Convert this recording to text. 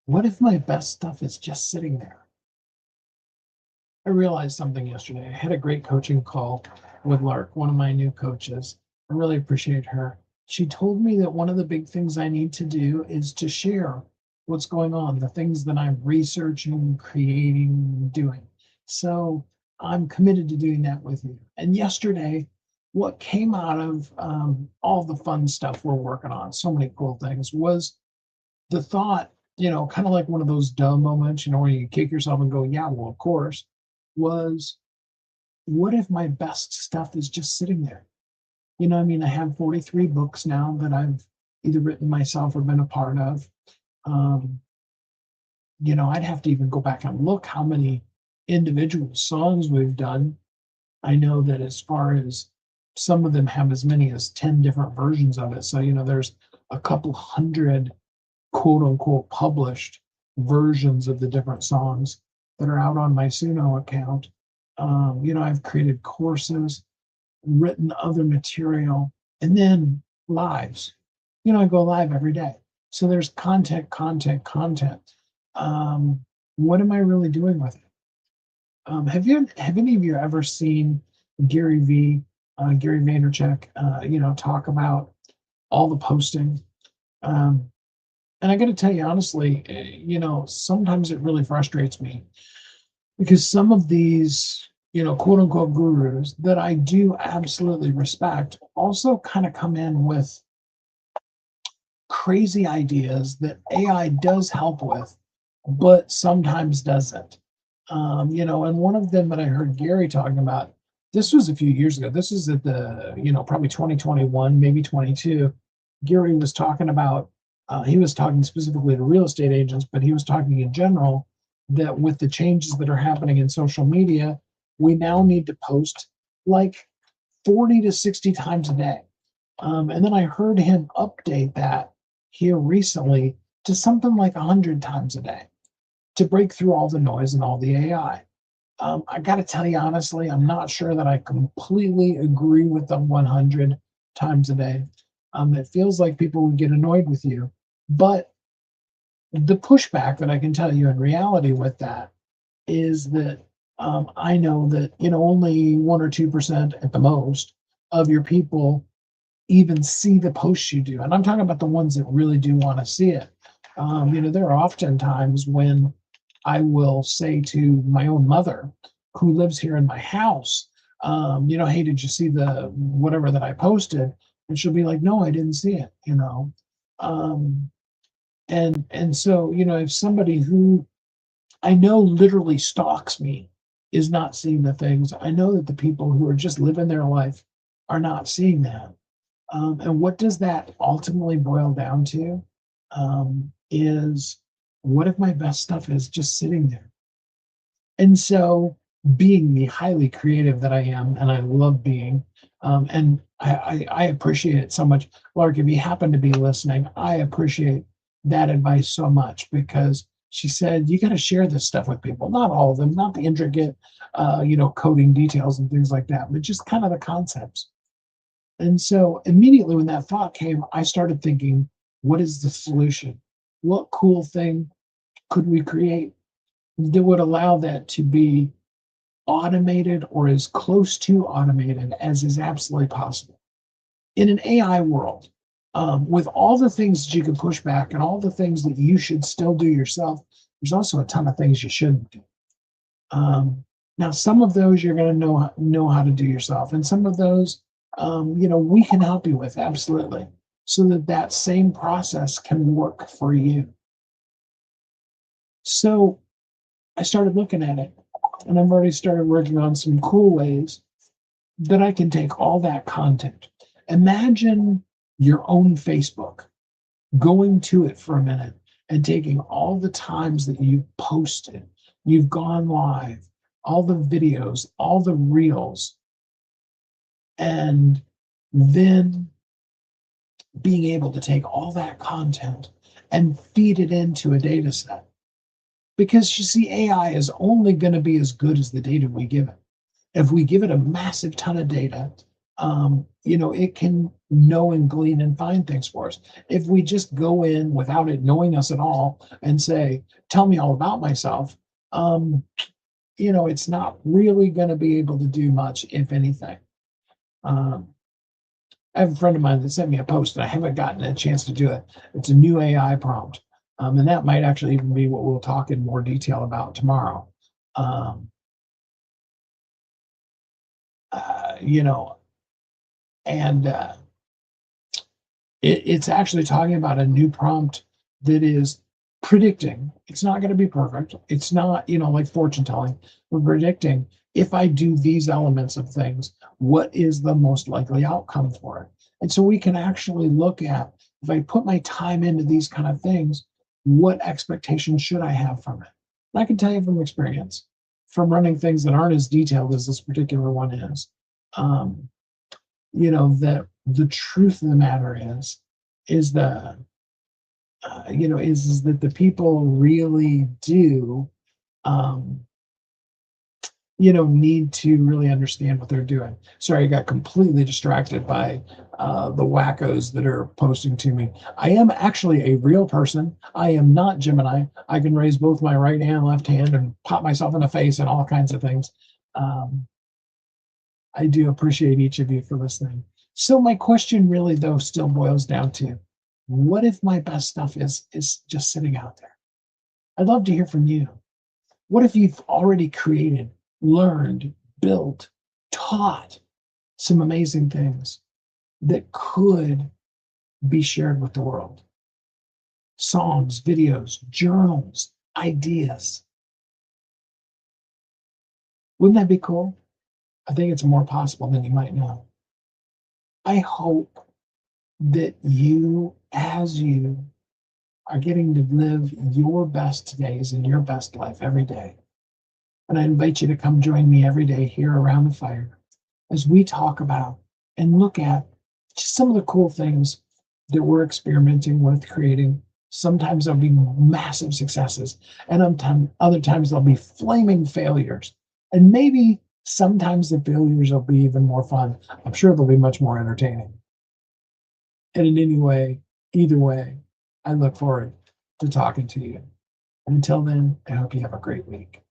What if my best stuff is just sitting there? I realized something yesterday. I had a great coaching call with Lark, one of my new coaches. I really appreciate her. She told me that one of the big things I need to do is to share what's going on, the things that I'm researching, creating, doing. So I'm committed to doing that with you. And yesterday, what came out of all the fun stuff we're working on, so many cool things, was the thought, kind of like one of those dumb moments, where you kick yourself and go, yeah, well, of course, was what if my best stuff is just sitting there? I mean, I have 43 books now that I've either written myself or been a part of. Um, I'd have to even go back and look how many individual songs we've done. I know that as far as some of them have as many as 10 different versions of it. So, there's a couple hundred quote unquote published versions of the different songs that are out on my Suno account. I've created courses, written other material, and then lives. I go live every day. So there's content, content, content. What am I really doing with it? Have any of you ever seen Gary V, Gary Vaynerchuk, talk about all the posting? Um, and I got to tell you honestly, sometimes it really frustrates me because some of these, quote unquote gurus that I do absolutely respect also kind of come in with crazy ideas that AI does help with, but sometimes doesn't. And one of them that I heard Gary talking about, this was a few years ago. This is at the, probably 2021, maybe 22. Gary was talking about, he was talking specifically to real estate agents, but he was talking in general that with the changes that are happening in social media, we now need to post like 40 to 60 times a day. And then I heard him update that here recently to something like 100 times a day to break through all the noise and all the AI. I got to tell you honestly, I'm not sure that I completely agree with the 100 times a day. It feels like people would get annoyed with you. But the pushback that I can tell you in reality with that is that I know that only 1 or 2% at the most of your people even see the posts you do, and I'm talking about the ones that really do want to see it. There are often times when I will say to my own mother, who lives here in my house, hey, did you see the whatever that I posted? And she'll be like, no, I didn't see it. Um, and so if somebody who I know literally stalks me is not seeing the things. I know that the people who are just living their life are not seeing that. And what does that ultimately boil down to? Is what if my best stuff is just sitting there? And so, being the highly creative that I am, and I love being, and I appreciate it so much. Lark, if you happen to be listening, I appreciate that advice so much because she said you got to share this stuff with people. Not all of them, not the intricate, coding details and things like that, but just kind of the concepts. And so immediately when that thought came, I started thinking, what is the solution? What cool thing could we create that would allow that to be automated or as close to automated as is absolutely possible? In an AI world, with all the things that you can push back and all the things that you should still do yourself, there's also a ton of things you shouldn't do. Now, some of those you're going to know how to do yourself, and some of those, we can help you with absolutely, so that that same process can work for you. So I started looking at it, and I've already started working on some cool ways that I can take all that content. Imagine your own Facebook, going to it for a minute and taking all the times that you've posted, you've gone live, all the videos, all the reels, and then being able to take all that content and feed it into a data set. Because you see, AI is only going to be as good as the data we give it. If we give it a massive ton of data, It can know and glean and find things for us. If we just go in without it knowing us at all and say, tell me all about myself, um, it's not really going to be able to do much, if anything. Um, I have a friend of mine that sent me a post, and I haven't gotten a chance to do it. It's a new AI prompt. And that might actually even be what we'll talk in more detail about tomorrow. Um, uh, you know, and it's actually talking about a new prompt that is predicting. It's not going to be perfect. It's not, like fortune telling. We're predicting if I do these elements of things, what is the most likely outcome for it? And so we can actually look at, if I put my time into these kind of things, what expectations should I have from it? And I can tell you from experience, from running things that aren't as detailed as this particular one is, um, that the truth of the matter is the is that the people really do um need to really understand what they're doing. Sorry, I got completely distracted by the wackos that are posting to me. I am actually a real person. I am not Gemini. I can raise both my right hand, left hand, and pop myself in the face and all kinds of things. um, I do appreciate each of you for listening. So my question really though still boils down to, what if my best stuff is just sitting out there? I'd love to hear from you. What if you've already created, learned, built, taught some amazing things that could be shared with the world? Songs, videos, journals, ideas. Wouldn't that be cool? I think it's more possible than you might know. I hope that you, as you are getting to live your best days and your best life every day. And I invite you to come join me every day here around the fire as we talk about and look at just some of the cool things that we're experimenting with creating. Sometimes there'll be massive successes, and other times there'll be flaming failures. And maybe sometimes the failures will be even more fun. I'm sure they'll be much more entertaining. And in any way, either way, I look forward to talking to you. And until then, I hope you have a great week.